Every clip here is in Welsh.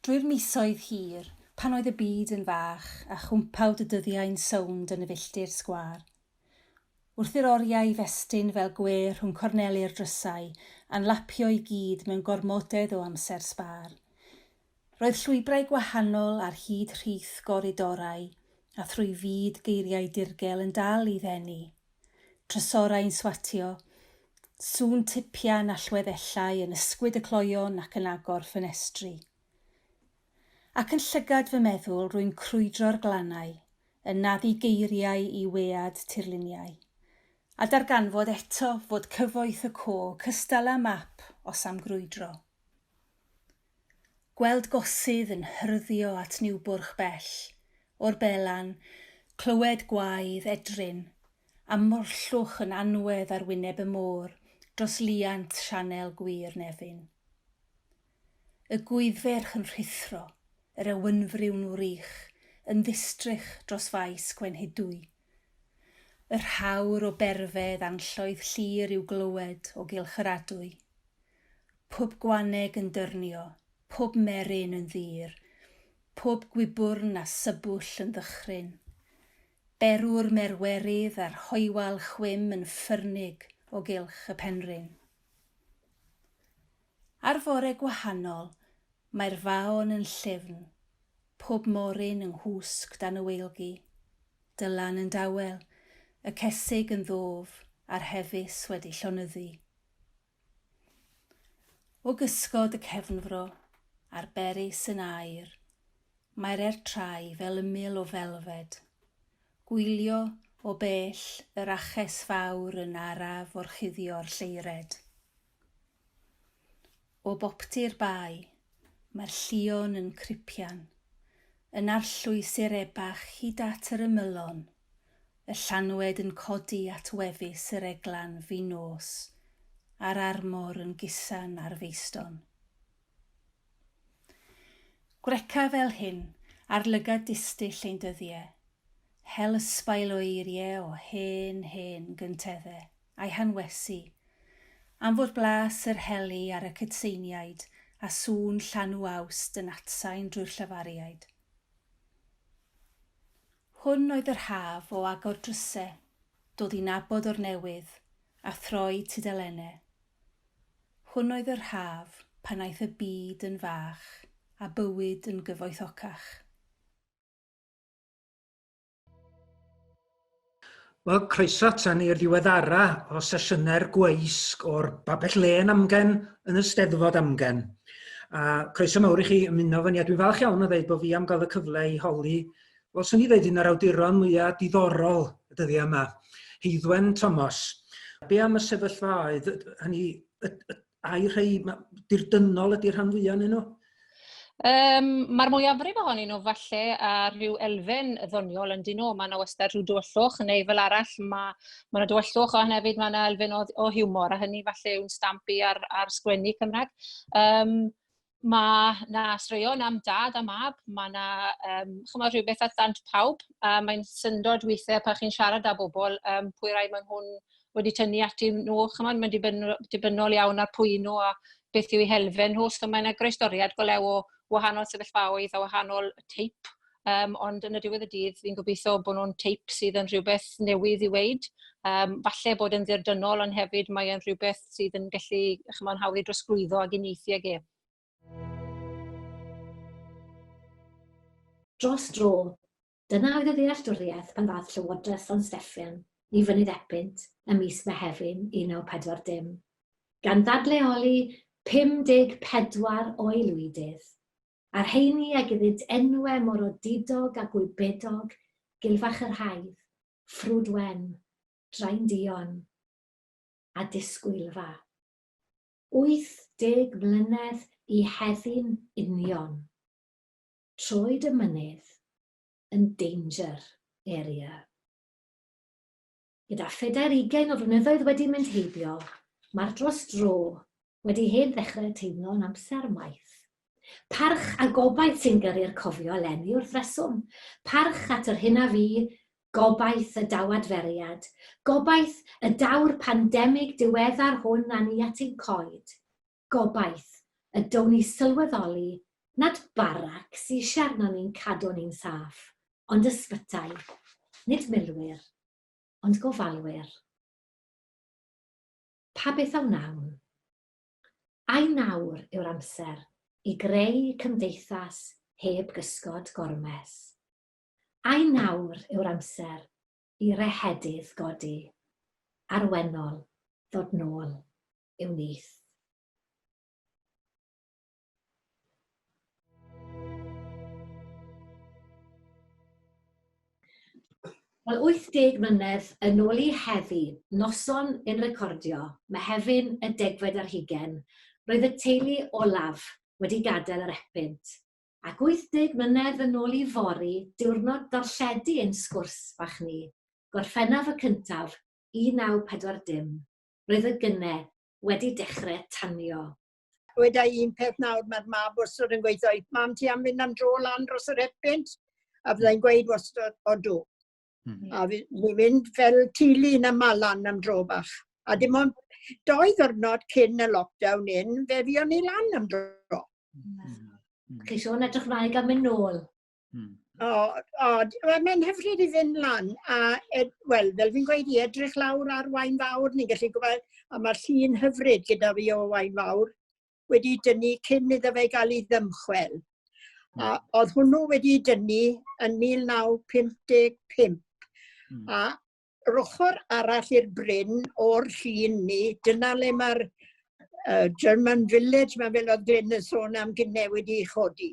Drwy'r misoedd hir, pan oedd y byd yn fach a chwmpawd y dyddiau'n sownd yn y filltir sgwar. Wrth i'r oriau festyn fel gwer rhwng corneli'r drysau a'n lapio i gyd mewn gormodedd o amser sbar. Roedd llwybrau gwahanol ar hyd rhith goridorau a thrwy fyd geiriau dirgel yn dal i ddenu. Trysorau'n swatio, sŵn tipian allweddellau yn ysgwyd y cloion ac yn agor ffenestri. Ac yn llygad fy meddwl rwy'n crwydro'r glannau, yn naddu geiriau i wead tirluniau. A darganfod eto fod cyfoeth y co cystal â map os am grwydro. Gweld gosydd yn hyrddio at Niwbwrch bell, o'r belan, clywed gwaedd edryn, a morllwch yn anwedd ar wyneb y môr dros liant sianel gwir nefyn. Y gwyddferch yn rhithro, yr ewynfryw'n wrych, yn ddistrych dros faes Gwenhydwy. Yr hawr o berfedd anlloedd llir i'w glywed o gylch yr adwy. Pob gwaneg yn dyrnio, pob meryn yn ddir, pob gwybwrn a sybwll yn ddychryn. Berw'r merwerydd a'r hoewal chwym yn ffyrnig o gylch y penryn. Ar fore gwahanol, mae'r faon yn llyfn, pob moryn yng nghwsg dan y weilgi, dylan yn dawel, y cesig yn ddof a'r hefys wedi llonyddu. O gysgod y cefnfro, a'r berys yn air, mae'r ertrai fel ymyl o felfed. Gwylio o bell yr aches fawr yn araf o'r chuddio'r lleired. O boptu'r bai, mae'r llion yn cripian, yn arllwys i'r ebach hyd at yr ymylon, y llanwed yn codi at wefus yr eglan Wythnos, a'r armor yn gusan ar feiston. Greca fel hyn, ar lygad distyll ein dyddiau, hel ysbail o eiriau o hen gynteddau, a'i hanwesu, am fod blas yr heli ar y cytseiniaid a sŵn llanw awst yn atsain drwy'r llafariaid. Hwn oedd yr haf o agor drysau, dod i nabod o'r newydd, a throi tudalenau. Hwn oedd yr haf pan aeth y byd yn fach, a bywyd yn gyfoethocach. Wel, croeso tan i'r ddiweddara o sesiynau'r gweisg o'r babell len amgen yn y Steddfod Amgen. A croeso mawr i chi ymuno fo ni, a dwi'n falch iawn o ddeud bod fi am gael y cyfle i holi, wel, swn i ddeud un o'r awduron mwyaf diddorol y dyddiau yma, Heiddwen Thomas. Be am y sefyllfa oedd, hynny, a'i rhai dirdynol ydy'r rhan fwyaf yn nhw? Mae'r mwyafrif ohonyn nhw falle a rhyw elfen ddoniol yn dyn nhw. Mae yna wastad rhyw dywyllwch, neu fel arall mae yna dywyllwch, a hefyd mae yna elfen o hiwmor, a hynny falle yw'n stampu ar sgwennu Cymraeg. Mae yna straeon am dad a mab, mae yna rhywbeth at ddant pawb, a mae'n syndod weithiau pan chi'n siarad â bobl pwy rai mae hwn wedi tynnu ati nhw. Mae'n dibynnol iawn ar pwy nhw a beth yw eu helfen nhw, so mae'n groesdoriad golew o wahanol sefyllfaoedd a wahanol teip, ond yn y diwedd y dydd fi'n gobeithio bod nhw'n teip sydd yn rhywbeth newydd i weid. Falle bod yn ddirdynol, ond hefyd mae'n rhywbeth sydd yn gallu hawdd i drosglwyddo ag unieithu ag e. Dros dro, dyna oedd y ddealltwriaeth pan ddaeth Llywodraeth San Steffan i Fynydd Epynt ym mis Mehefin 1940, gan ddadleoli 54 o aelwydydd, a'r rheini ag iddynt enwau morodidog a gwybedog, Gilfach yr Haidd, Ffrwd Wen, Draen Dion a Disgwylfa. 80 mlynedd i heddi'n union. Troed y mynydd yn danger area. Gyda 20 o flynyddoedd wedi mynd heibio, mae'r dros dro wedi hen ddechrau teimlo'n amser maith. Parch a gobaith sy'n gyrru'r cofio eleni wrth reswm. Parch at yr hyn a fi, gobaith y dawadferiad, gobaith y daw'r pandemig diweddar hwn a ni at ein coed, gobaith y down ni sylweddoli Nad barac sy'n eisiau arno ni'n cadw ni'n saff, ond ysbytai, nid milwyr, ond gofalwyr. Pa beth am nawn? Ai nawr yw'r amser i greu cymdeithas heb gysgod gormes? Ai nawr yw'r amser i rehedydd godi, arwennol ddod nôl i'w nith? Wel, 80 mlynedd yn ôl i heddi, noson yn recordio, Mehefin y 10 roedd y teulu olaf wedi gadael yr epynt. Ac 80 mlynedd yn ôl i fori, diwrnod darlledu ein sgwrs bach ni, Gorffennaf y cyntaf, 1940, roedd y gynnau wedi dechrau tanio. Weda un peth nawr, mae'r mab wastad yn gweithio, mam ti am fynd am dro lan dros yr epynt? A byddai'n gweud wastad, o do. A ni'n mynd fel tili yn y malan am dro bach. A dim ond 2 ddiwrnod cyn y lockdown fe fion ni lan am dro. Chi Sion edrych mlaen gan mynd nôl? Mae'n hyfryd i fynd lan. Wel, fel fi'n gweud i edrych lawr ar Wain Fawr, ni'n gallu gwybod, a mae'r llun hyfryd gyda fi o Wain Fawr wedi dynnu cyn iddo fe gael ei ddymchwel. A oedd hwnnw wedi dynnu yn 1955. A yr ochr arall i'r bryn o'r llun ni, dyna le mae'r German Village, mae fel oedd Glyn yn sôn am gynnau wedi chodi.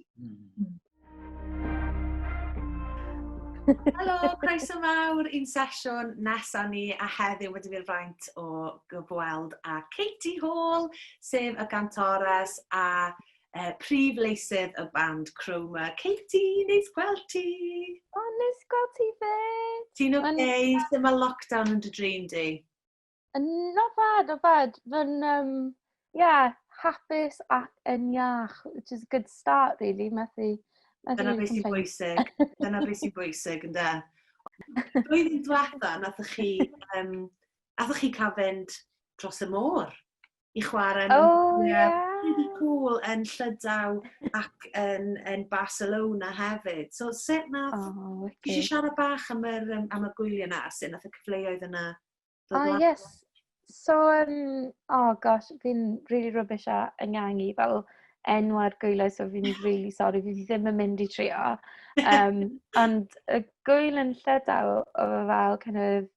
Helo, croeso mawr i'n sesiwn nesaf ni, a heddiw wedi fi'r fraint o gyfweld â Katie Hall, sef y gantores a prif leisydd y band Chroma. Katie, neis gweld ti! O, neis gweld ti fe! Ti'n okay? Sut mae lockdown yn dy drin di? Not bad. Fy'n, hapus ac yn iach, which is a good start, really. Dyna beth sy'n bwysig. Dyna beth sy'n bwysig, ynddo? Blwyddyn diwetha, nathoch chi cael fynd dros y môr i chwarae really cool yn Llydaw ac yn Barcelona hefyd. So sut nath... Ti eisiau siarad bach am y gwyliau yna, sut nath y cyfleoedd yna? Yes. So, fi'n really rubbish a yngangu fel enwau'r gwyliau, so fi'n really sorry, fi ddim yn mynd i trio. Ond y gwyl yn Llydaw oedd fel kind of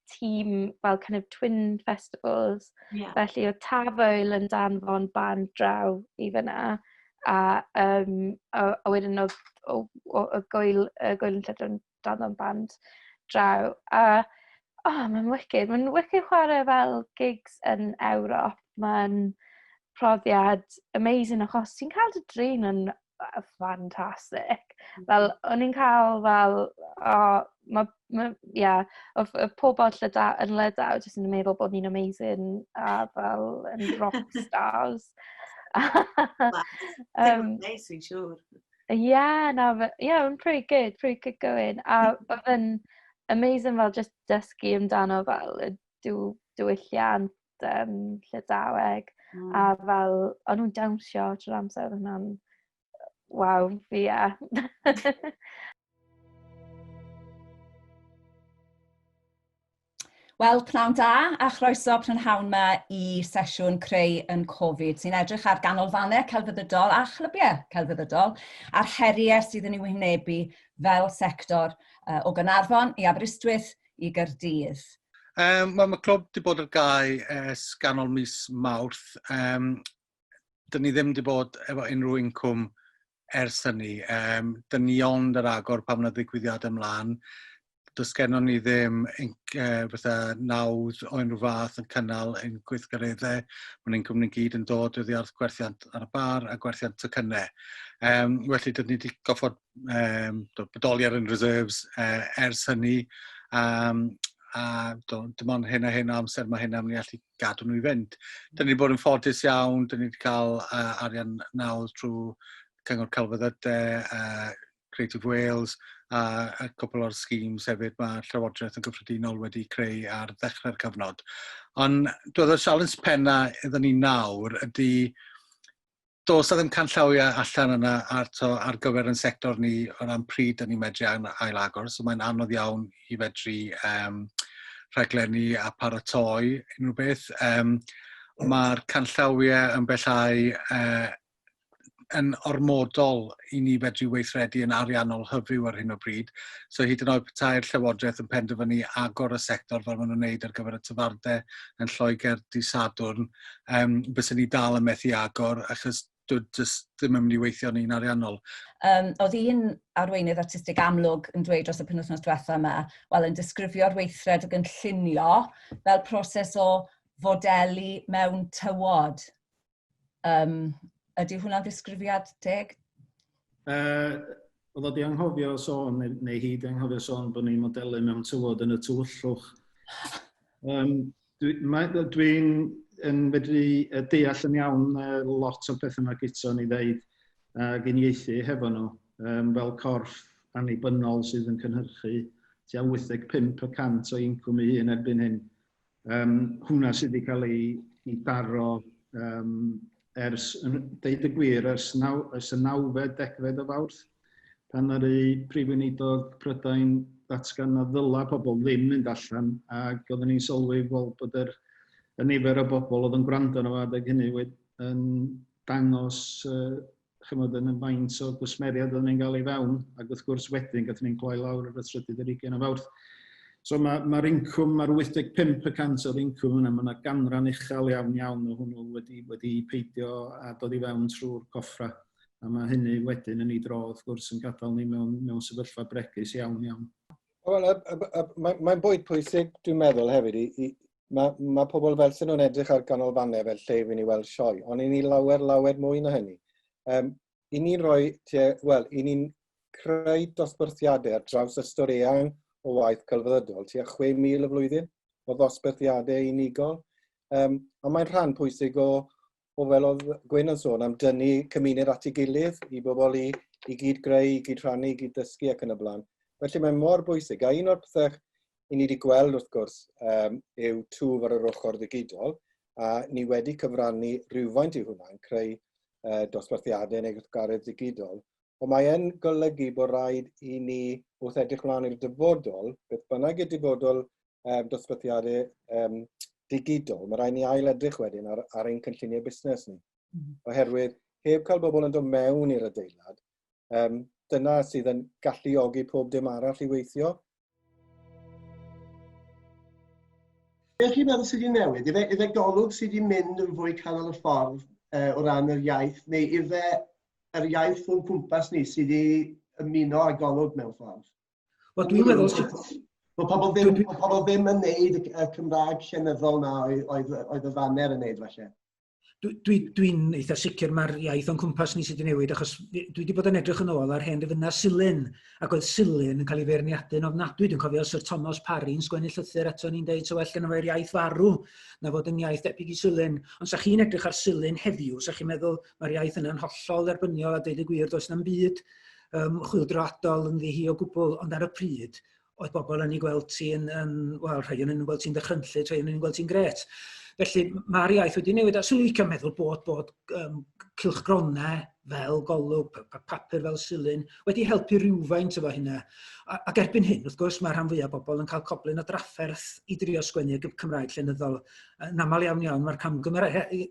team, fel kind of twin festivals. Yeah. Felly o Tafwyl yn danfon band draw i fyna. A wedyn oedd y gwyl yn Llydaw yn danfon band draw. Mae'n wicked. Mae'n wicked chwarae fel gigs yn Ewrop. Mae'n profiad amazing achos ti'n cael dy drin yn fantastic. Fel, o'n i'n cael fel, y pobl yn Llydaw jyst yn meddwl bod ni'n amazing a fel yn rock stars. Nice, fi'n siŵr. Mae'n pretty good going. A yn amazing fel just dysgu amdano fel y diwylliant Llydaweg. A fel, o'n nhw'n dawnsio trwy'r amser yna'n waw, Wel, pnawn da a chroeso prynhawn yma i sesiwn Creu yn Covid sy'n edrych ar ganolfannau celfyddydol a chlybiau celfyddydol a'r heriau sydd yn ei wynebu fel sector o Gaernarfon i Aberystwyth i Gaerdydd. Mae clwb wedi bod ar gau ers ganol mis Mawrth. Dyn ni ddim wedi bod efo unrhyw incwm ers hynny. Dyn ni ond yr agor pan yna ddigwyddiadau ymlaen. Does gennym ni ddim fatha nawdd o unrhyw fath yn cynnal ein gweithgareddau. Mae'n incwm ni'n gyd yn dod oddi ar gwerthiant ar y bar a gwerthiant y cynnau. Felly, dyn ni wedi goffod bodoli ar yn reserves ers hynny. A dim ond hyn a hyn amser mae hyn am ni allu gadw nhw i fynd. Dyn ni wedi bod yn ffodus iawn, dyn ni wedi cael arian nawdd trwy Cyngor Celfyddydau, Creative Wales a cwpl o'r schemes hefyd mae Llywodraeth yn gyffredinol wedi creu ar ddechrau'r cyfnod. Ond doedd y sialens penna iddyn ni nawr ydy Does ddim canllawiau allan yna ar gyfer yn sector ni o ran pryd yn ni'n medru ail-agor, so mae'n anodd iawn i fedru rhaglenni a paratoi unrhyw beth. Mae'r canllawiau yn bellai yn ormodol i ni fedru weithredu yn ariannol hyfyw ar hyn o bryd. So hyd yn oed petai'r Llywodraeth yn penderfynu agor y sector fel maen nhw'n wneud ar gyfer y tyfardau yn Lloegr dydd Sadwrn, byswn ni dal yn methu agor achos ddim yn mynd i weithio ni'n ariannol. Oedd un arweinydd artistig amlwg yn dweud dros y penwythnos diwethaf yma, wel yn disgrifio'r weithred o gynllunio fel proses o fodelu mewn tywod. Ydy hwnna'n ddisgrifiad teg? Oedd wedi anghofio sôn, neu hyd anghofio sôn bod ni'n modelu mewn tywod yn y tywyllwch. Dwi'n medru deall yn iawn lot o beth yma gyto ni ddeud ac uniaethu hefo nhw, fel corff annibynnol sydd yn cynhyrchu tua 85% o incwm ei hun erbyn hyn. Hwna sydd wedi cael ei daro ers, deud y gwir, ers y 9fed decfed o Fawrth, pan ar y Prif Weinidog Prydain ddatgan na ddyla pobl ddim mynd allan, ac oedden ni'n sylwi bod y nifer o bobl oedd yn gwrando na adeg hynny yn dangos yn y faint o gwsmeriad oedden ni'n cael ei fewn, ac wrth gwrs wedyn gath ni'n cloi lawr ar y 30 o Fawrth. So mae'r incwm, mae'r 85% o'r incwm yna, mae yna ganran uchel iawn o hwnnw wedi peidio a dod i fewn trwy'r coffra. A mae hynny wedyn yn ei dro, wrth gwrs, yn gadael ni mewn sefyllfa bregus iawn. Wel, mae'n bwyd pwysig, dwi'n meddwl hefyd, mae pobl fel sy'n nhw'n edrych ar ganolfannau fel lle fi ni weld sioe, ond i ni lawer mwy na hynny. I ni'n creu dosbarthiadau ar draws y storïau o waith celfyddydol, tua 6,000 y flwyddyn o ddosbarthiadau unigol. A mae'n rhan pwysig o fel oedd Gwyn yn sôn am dynnu cymuned at ei gilydd i bobl i gyd greu, i gyd rhannu, i gyd dysgu ac yn y blaen. Felly mae'n mor bwysig. A un o'r pethau i ni wedi gweld wrth gwrs yw twf ar yr ochr ddigidol, a ni wedi cyfrannu rhywfaint i hwnna yn creu dosbarthiadau neu gwrthgaredd digidol. Ond mae e'n golygu bod rhaid i ni wrth edrych mlaen i'r dyfodol, beth bynnag y dyfodol dosbarthiadau digidol, mae rhaid ni ail-edrych wedyn ar ein cynlluniau busnes ni. Oherwydd, heb cael bobl yn dod mewn i'r adeilad, dyna sydd yn galluogi pob dim arall i weithio. Beth chi'n meddwl sydd wedi newid? Ife golwg sydd wedi mynd yn fwy canol y ffordd o ran yr iaith, neu ife yr iaith o'n cwmpas ni sydd wedi ymuno â golwg mewn ffordd? Wel, dwi'n meddwl... Mae pobl ddim yn neud y Cymraeg llenyddol na oedd y fanner yn neud falle. Dwi'n eitha sicr mae'r iaith o'n cwmpas ni sydd wedi newid, achos dwi wedi bod yn edrych yn ôl ar hen rhyfyna Silyn, ac oedd Silyn yn cael ei feirniadu'n ofnadwy. Dwi'n cofio Sir Thomas Parry'n sgwennu llythyr eto ni'n deud so well gan efo'r iaith farw na fod yn iaith debyg i Silyn. Ond sa chi'n edrych ar Silyn heddiw, sa chi'n meddwl mae'r iaith yna'n hollol dderbyniol a deud y gwir, does na'm byd chwyldroadol yn ddihi o gwbl, ond ar y pryd, oedd bobl yn ei gweld ti'n, wel, rhai yn ei gweld ti'n dychrynllyd, rhai yn ei gweld ti'n gret. Felly mae'r iaith wedi newid, a swn i'n licio meddwl bod cylchgronau fel golwg, papur fel Silyn, wedi helpu rhywfaint efo hynna. Ac erbyn hyn, wrth gwrs, mae rhan fwyaf o bobl yn cael coblyn o drafferth i drio sgwennu Cymraeg llenyddol. Yn aml iawn, mae'r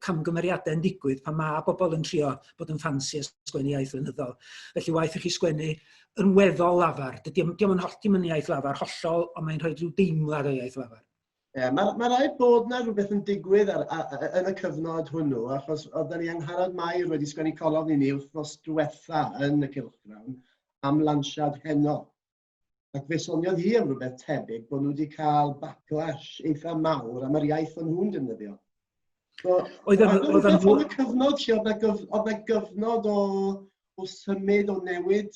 camgymeriadau'n digwydd pan mae bobl yn trio bod yn ffansi a sgwennu iaith lenyddol. Felly waith i chi sgwennu yn weddol lafar. Dim yn iaith lafar hollol, ond mae'n rhoi rhyw deimlad o iaith lafar. Mae rhaid bod yna rhywbeth yn digwydd yn y cyfnod hwnnw, achos oedden ni Angharad Mair wedi sgwennu colofn i ni wythnos diwetha yn y cylchgrawn am lansiad heno. Ac fe soniodd hi am rhywbeth tebyg bod nhw wedi cael backlash eitha mawr am yr iaith o'n nhw'n defnyddio. Oedd yna cyfnod lle oedd yna gyfnod o symud o newid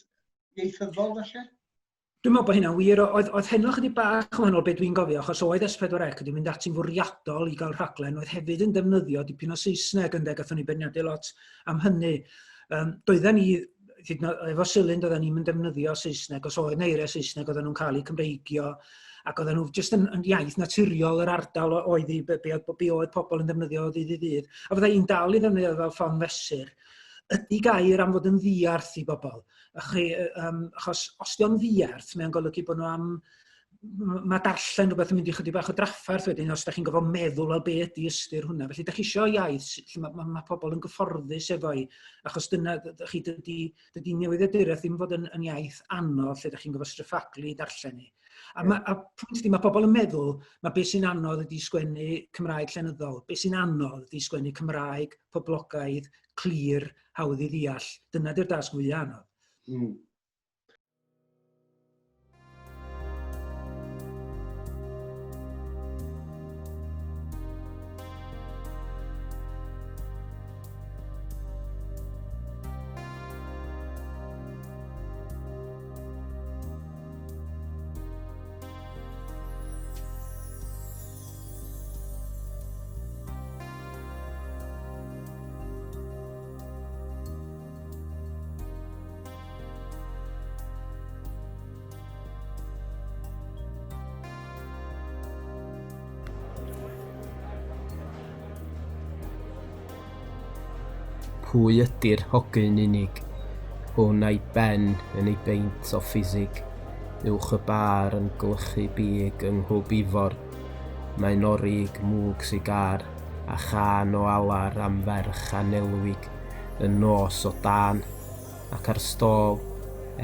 ieithyddol falle? Dwi'n meddwl bod hynna'n wir, oedd heno chydig bach yn wahanol beth dwi'n gofio, achos oedd S4C wedi mynd ati'n fwriadol i gael rhaglen, oedd hefyd yn defnyddio dipyn o Saesneg yn gathon ni berniadu lot am hynny. Doedden ni, efo Silyn, doedden ni'n defnyddio Saesneg, os oedd neiriau Saesneg oedden nhw'n cael eu Cymreigio, ac oedden nhw jyst yn iaith naturiol yr ardal oedd be oedd pobl yn defnyddio o ddydd i ddydd. A fydda i'n dal i ddefnyddio fel ffon fesur. ydy gair am fod yn ddiarth i bobl. Achos os di o'n ddiarth, mae'n golygu bod nhw mae darllen rhywbeth yn mynd i chydig bach o draffarth wedyn, os da chi'n gofod meddwl o be ydy ystyr hwnna. Felly, da chi isio iaith lle mae pobl yn gyfforddus efo'i, achos dydy newyddiaduraeth ddim fod yn iaith anodd lle da chi'n gofod straffaglu darllen ni. A pwynt di, mae pobl yn meddwl, mae beth sy'n anodd ydy sgwennu Cymraeg llenyddol, beth sy'n anodd ydy sgwennu Cymraeg, poblogaidd, clir, hawdd i ddeall. Dyna di'r dasg fwyaf anodd. Pwy ydy'r hogyn unig? Hwn a'i ben yn ei beint o ffisig. Uwch y bar yn glychu big yng Nghlwb Ifor. Mae'n orig mwg sigar a chan o alar am ferch a nelwig yn nos o dan. Ac ar stôl,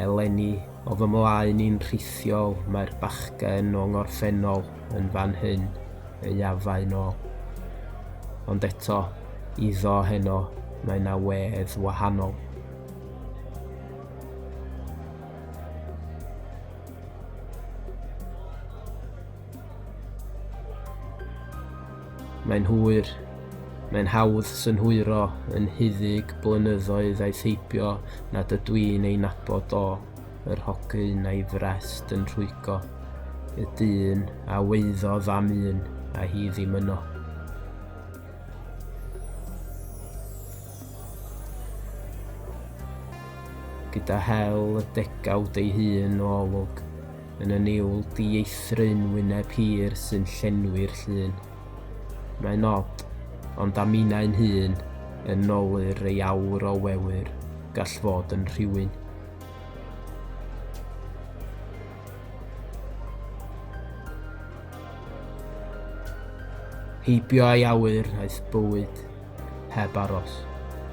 eleni o fy mlaen i'n rhithiol, mae'r bachgen o ngorffennol yn fan hyn ei afau nôl. Ond eto, iddo heno, mae na wedd wahanol. Mae'n hwyr, mae'n hawdd synhwyro yn huddig blynyddoedd a'i theipio nad ydw i'n ei nabod o, yr hogyn a'i frest yn rhwygo, y dyn a weiddodd am un a hi ddim yno. Gyda hel y degawd ei hun o olwg, yn y niwl dieithryn wyneb hir sy'n llenwi'r llun. Mae'n od, ond am unau'n hun, yn nolyr ei awr o wewyr, gall fod yn rhywun. Heibio ei awyr aeth bywyd, heb aros.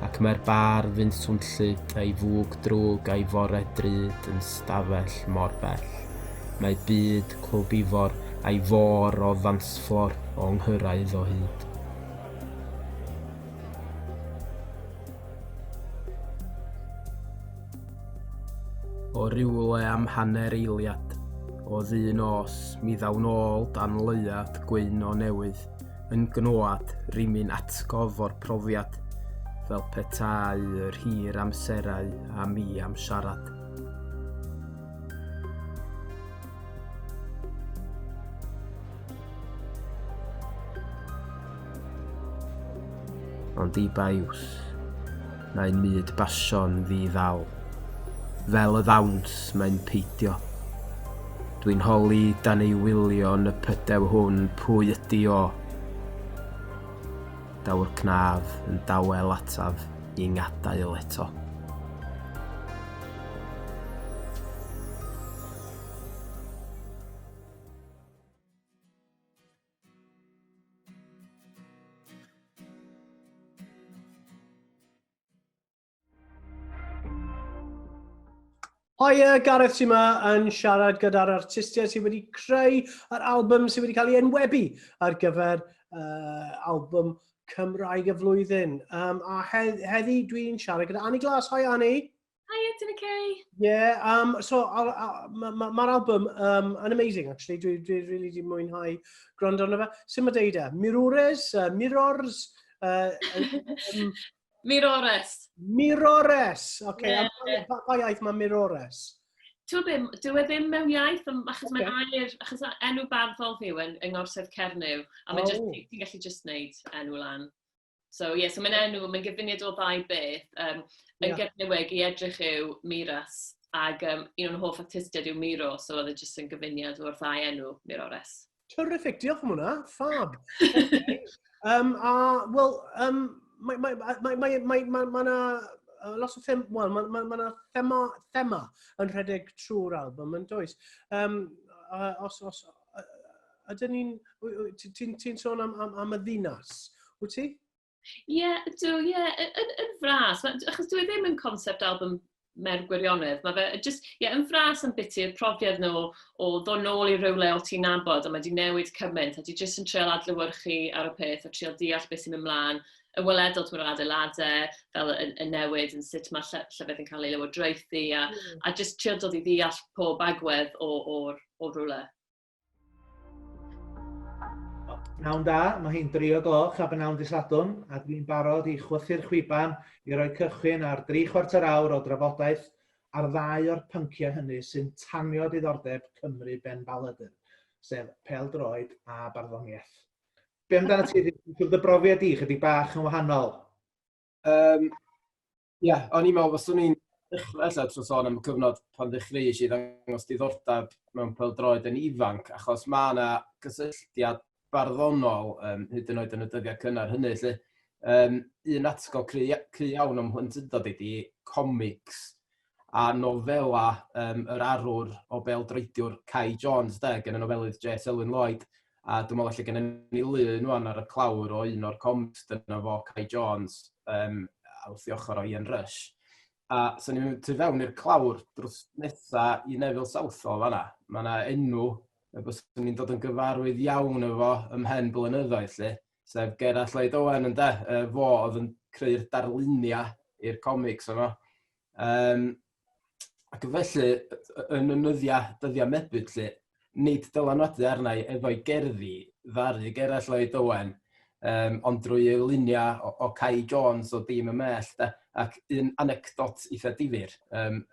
Ac mae'r bar fy'n swnllyd a'i fwg drwg a'i fore drud yn stafell mor bell. Mae byd Clwb Ifor a'i for o ddansflor o nghyrraedd o hyd. O rywle am hanner eiliad, o ddyn os mi ddaw nôl dan leuad gwyn o newydd, yn gnwad rimin atgof o'r profiad, fel petai yr hir amserau a mi am siarad. Ond i baiws, mae'n myd basion ddi-ddal. Fel y ddawns mae'n peidio. Dwi'n holi dan ei wylio yn y pydew hwn pwy ydi o. Daw'r cnaf yn dawel ataf i ngadael eto. Hiya, Gareth sy'n yma yn siarad gyda'r artistiaid sydd wedi creu yr album sydd wedi cael ei enwebu ar gyfer album Cymraeg y flwyddyn. A heddi dwi'n siarad gyda Annie Glas. Hi Annie. Hiya, ti'n okay? Yeah, so mae'r album yn amazing actually. Dwi really di mwynhau gwrando arno fe. Sut mae deud e? Mirrors? Mirrores. Mirrores! Okay, pa iaith mae Mirrores? Dyw e ddim mewn iaith, achos mae'n air, achos enw barddol fyw yn ngorsedd Cernyw, a ti'n gallu just wneud enw lan. So mae'n enw, mae'n gyfuniad o ddau beth, yn Gernyweg i edrych yw Miras, ac un o'n hoff artistiaid yw Miro, so oedd e just yn gyfuniad o'r ddau enw, Mirrores. Terrific, diolch am hwnna, fab. Mae lot o mae thema yn rhedeg trwy'r album yn does. Ydyn ni'n... Ti'n sôn am y ddinas, wyt ti? Ie, yn fras. Achos dwi ddim yn concept album mewn gwirionedd. Mae fe just, yn fras yn biti, y profiad nhw o ddod nôl i rywle o ti'n nabod, a mae di newid cymaint, a di just yn treol adlewyrchu ar y peth, a treol deall beth sy'n mynd mlaen, y weledol trwy'r adeiladau, fel y newid, yn sut mae llefydd yn cael ei lywodraethu, a just treol dod i ddeall pob agwedd o rywle. Nawn da, mae hi'n 3:00 a bynawn dydd Sadwrn, a dwi'n barod i chwythu'r chwiban i roi cychwyn ar 3/4 awr o drafodaeth ar 2 o'r pynciau hynny sy'n tanio diddordeb Cymru ben Baladur, sef pêl-droed a barddoniaeth. Be amdano ti, yw'r brofiad i chydig bach yn wahanol? O'n i'n meddwl fyswn ni'n dechrau trwy sôn am y cyfnod pan ddechreuais i ddangos diddordeb mewn pêl-droed yn ifanc, achos mae yna gysylltiad barddonol hyd yn oed yn y dyddiau cynnar hynny. Un atgo cry iawn am hwyntyndod ydi comics a nofela yr arwr o bêl-droediwr Kai Jones, gen y nofelydd J. Selwyn Lloyd, a dwi'n meddwl lle gen ni lun wan ar y clawr o un o'r comics dyna fo Kai Jones a wrth i ochr o Ian Rush. A so ni'n mynd fewn i'r clawr drws nesa i Neville Southall fanna. Mae yna enw byswn ni'n dod yn gyfarwydd iawn efo ymhen blynyddoedd, sef Gerallt Lloyd Owen fo oedd yn creu'r darluniau i'r comics yma. Ac felly, yn y dyddiau mebyd, nid dylanwadu arnau efo'i gerddi ddaru Gerallt Lloyd Owen, ond drwy y luniau o Kai Jones o Dîm y Mell, ac un anecdot eitha difyr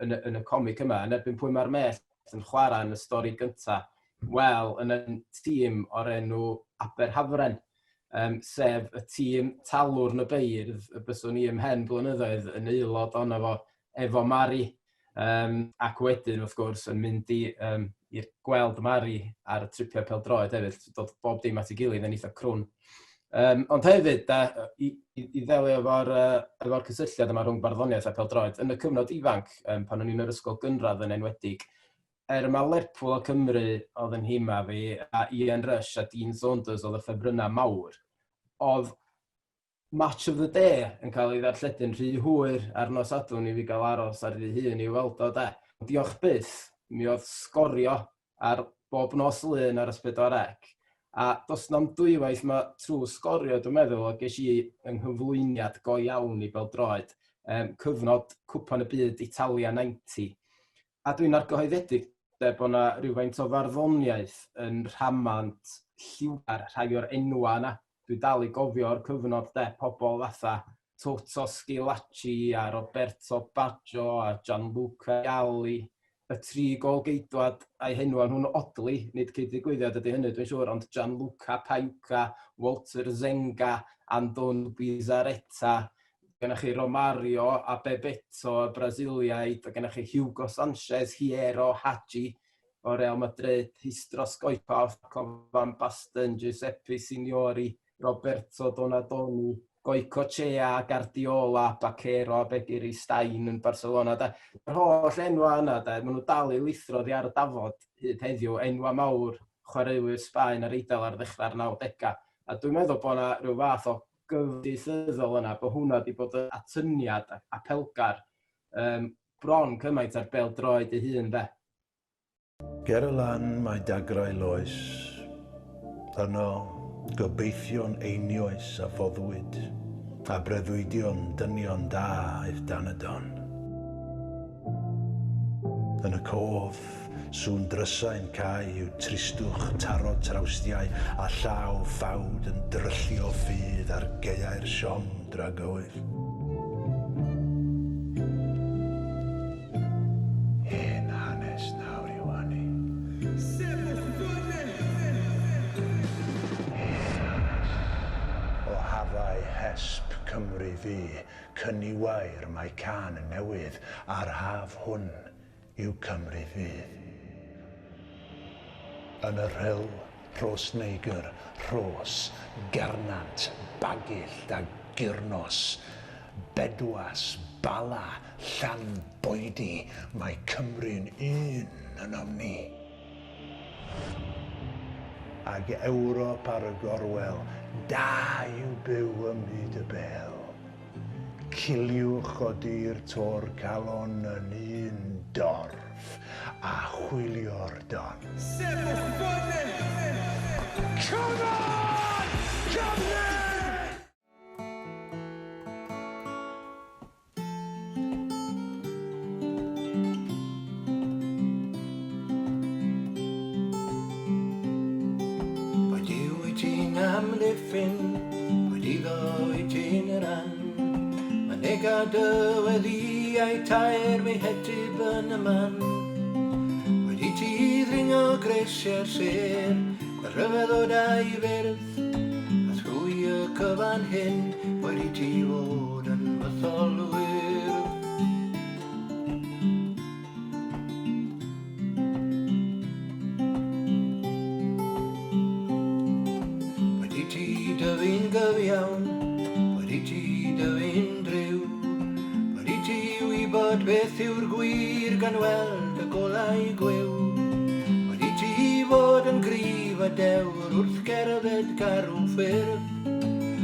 yn y comic yma, yn erbyn pwy mae'r mell yn chwarae yn y stori gyntaf. Wel, yn y tîm o'r enw Aberhafren, sef y tîm talwr yn y beirdd, y byswn ni ymhen blynyddoedd yn aelod ono fo efo Mari, ac wedyn, wrth gwrs, yn mynd i'r gweld Mari ar y tripiau pêl-droed hefyd, dod bob dim at ei gilydd yn eitha crwn. Ond hefyd, i ddelio efo'r cysylltiad yma rhwng barddoniaeth a pêl-droed, yn y cyfnod ifanc, pan o'n i'n yr ysgol gynradd yn enwedig, mae Lerpwl o Cymru oedd yn hima fi, a Ian Rush a Dean Saunders oedd y ffefrynnau mawr, oedd Match of the Day yn cael ei ddarlledu'n rhy hwyr ar nos Sadwrn i fi gael aros ar ei hun i weld o de. Diolch byth, mi oedd sgorio ar bob nos lun ar Y4C. A dos na'm dwywaith mae trwy sgorio, dwi'n meddwl, o ges i yng nghyflwyniad go iawn i bêl-droed, cyfnod Cwpan y Byd Italia 90. A dwi'n argyhoeddedig bod yna rhywfaint o farddoniaeth yn rhamant lliwgar rhai o'r enwa yna. Dwi dal i gofio o'r cyfnod pobl fatha Toto Schillaci a Roberto Baggio a Gianluca Vialli, y 3 golgeidwad a'i henwa nhw'n odli, nid cyd-ddigwyddiad ydy hynny dwi'n siŵr, ond Gianluca Pagliuca, Walter Zenga, Andon Bizarreta, gennych chi Romario a Bebeto, y Brasiliaid, a gennych chi Hugo Sanchez, Hierro Hagi o Real Madrid, Histros Goipaf, Van Basten, Giuseppe Signori, Roberto Donadoni, Goicoechea, Guardiola, Baquero a Begiri Stein yn Barcelona. Yr holl enwa yna, maen nhw dal i lithro ar y dafod hyd heddiw, enwa mawr, chwaraewyr Sbaen ar Eidal ar ddechrau'r 90au. A dwi'n meddwl bod yna rhyw fath o gyfieithyddol yna, bod hwnna wedi bod yn atyniad a pelgar bron cymaint ar bêl-droed ei hun de. Ger y lan mae dagrau loes, yno gobeithio'n einioes a foddwyd, a breuddwydion dynion da i'r danydon. Yn y cof, sŵn drysau'n cael yw tristwch taro trawstiau a llaw ffawd yn dryllio ffydd ar gaeau'r siom dragowydd. Hen hanes nawr i wani. O hafau hesp Cymru fi, cyniwair mae can y newydd a'r haf hwn yw Cymru fydd. Yn y rhyl, Rhos Neigr, Rhos, Gernant, Bagillt a Gyrnos, Bedwas, bala, llan boedi, mae Cymru'n un yn omni. Ag Ewrop ar y gorwel, da yw byw ym myd y bel. Ciliwch o dir tor calon yn un dorf, a chwilio'r don. Come on! Come on! Amddiffyn, wedi ddo I ti'n yr an. Mae nega dyweddi a'i tair mi hetib yn y man. Wedi ti ddringo gresiau'r ser, gwerryfedd o dau fyrdd. A thrwy y cyfan hyn, wedi ti fod yn mytholwyr. Dyfu'n gyfiawn, wedi ti dyfu'n driw. Wedi ti wybod beth yw'r gwir gan weld y golau gwyw. Wedi ti fod yn gryf a dewr wrth gerdded garw ffyrdd.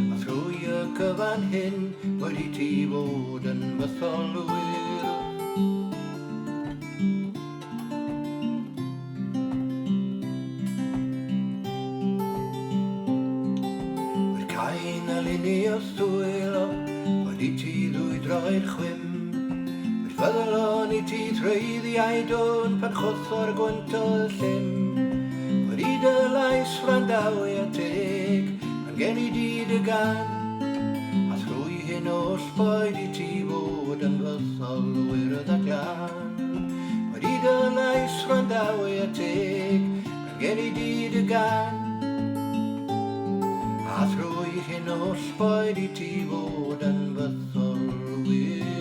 A thrwy y cyfan hyn, wedi ti fod yn mytholwyr. Ni o thwylo, wedi ti ddwydroi'r chwym. Fydd fyddol o'n I ti treiddiau dôn pan chwtho'r gwynt o'r llym. Wedi dy lais ffrandawi a teg, pan gen I di dy gan. A thrwy hyn oll boed I ti fod yn fytholwyr y ddadlan. Wedi dy lais ffrandawi a teg, pan gen I di dy gan. A thrwy hyn oll boed I ti fod yn fytholwyr.